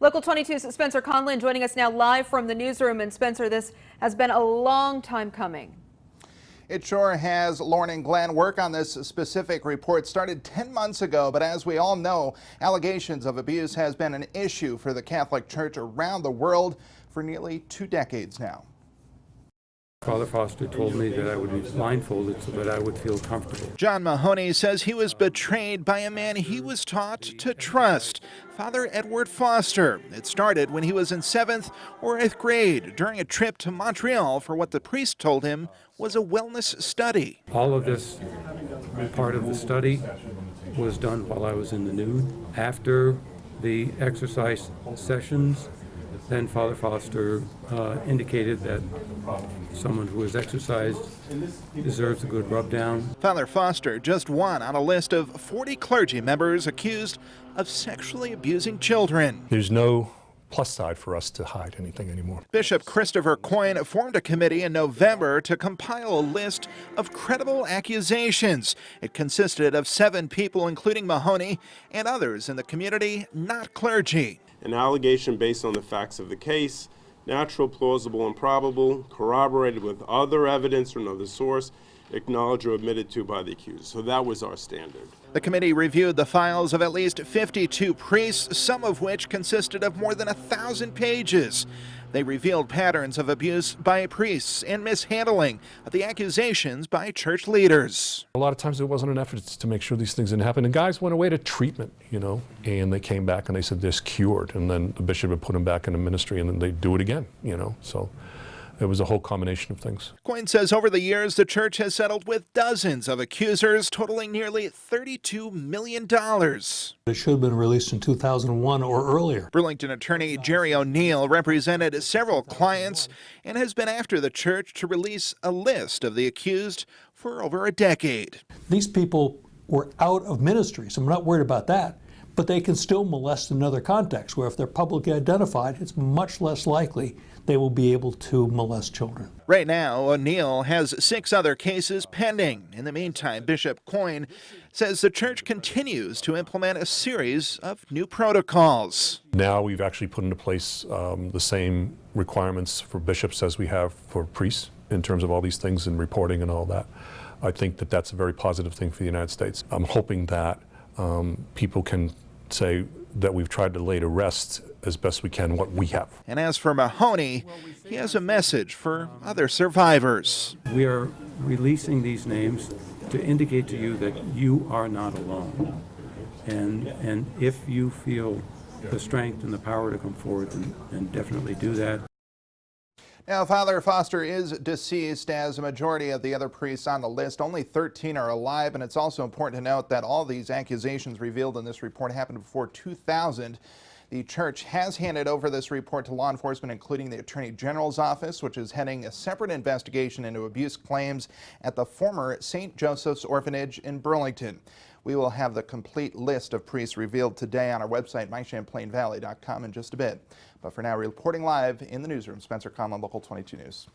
Local 22's Spencer Conlin joining us now live from the newsroom. And Spencer, this has been a long time coming. It sure has. Lauren and Glenn, work on this specific report started 10 months ago, but as we all know, allegations of abuse has been an issue for the Catholic Church around the world for nearly 2 decades now. Father Foster told me that I would be blindfolded so that I would feel comfortable. John Mahoney says he was betrayed by a man he was taught to trust, Father Edward Foster. It started when he was in 7th or 8th grade during a trip to Montreal for what the priest told him was a wellness study. All of this part of the study was done while I was in the nude. After the exercise sessions, then Father Foster indicated that someone who has exercised deserves a good rub down. Father Foster, just one on a list of 40 clergy members accused of sexually abusing children. There's no plus side for us to hide anything anymore. Bishop Christopher Coyne formed a committee in November to compile a list of credible accusations. It consisted of 7 people, including Mahoney and others in the community, not clergy. An allegation based on the facts of the case, natural, plausible, and probable, corroborated with other evidence from another source, acknowledged or admitted to by the accused. So that was our standard. The committee reviewed the files of at least 52 priests, some of which consisted of more than 1,000 pages. They revealed patterns of abuse by priests and mishandling of the accusations by church leaders. A lot of times it wasn't an effort to make sure these things didn't happen. And guys went away to treatment, and they came back and they said they're cured. And then the bishop would put them back into ministry and then they'd do it again, So it was a whole combination of things. Coyne says over the years, the church has settled with dozens of accusers, totaling nearly $32 million. It should have been released in 2001 or earlier. Burlington attorney Jerry O'Neill represented several clients and has been after the church to release a list of the accused for over a decade. These people were out of ministry, so I'm not worried about that. But they can still molest in other contexts, where if they're publicly identified, it's much less likely they will be able to molest children. Right now, O'Neill has 6 other cases pending. In the meantime, Bishop Coyne says the church continues to implement a series of new protocols. Now we've actually put into place the same requirements for bishops as we have for priests in terms of all these things and reporting and all that. I think that that's a very positive thing for the United States. I'm hoping that people can say that we've tried to lay to rest as best we can what we have. And as for Mahoney, he has a message for other survivors. We are releasing these names to indicate to you that you are not alone. And if you feel the strength and the power to come forward, then definitely do that. Now, Father Foster is deceased, as a majority of the other priests on the list. Only 13 are alive, and it's also important to note that all these accusations revealed in this report happened before 2000. The church has handed over this report to law enforcement, including the Attorney General's office, which is heading a separate investigation into abuse claims at the former St. Joseph's Orphanage in Burlington. We will have the complete list of priests revealed today on our website, mychamplainvalley.com, in just a bit. But for now, reporting live in the newsroom, Spencer Conlin, Local 22 News.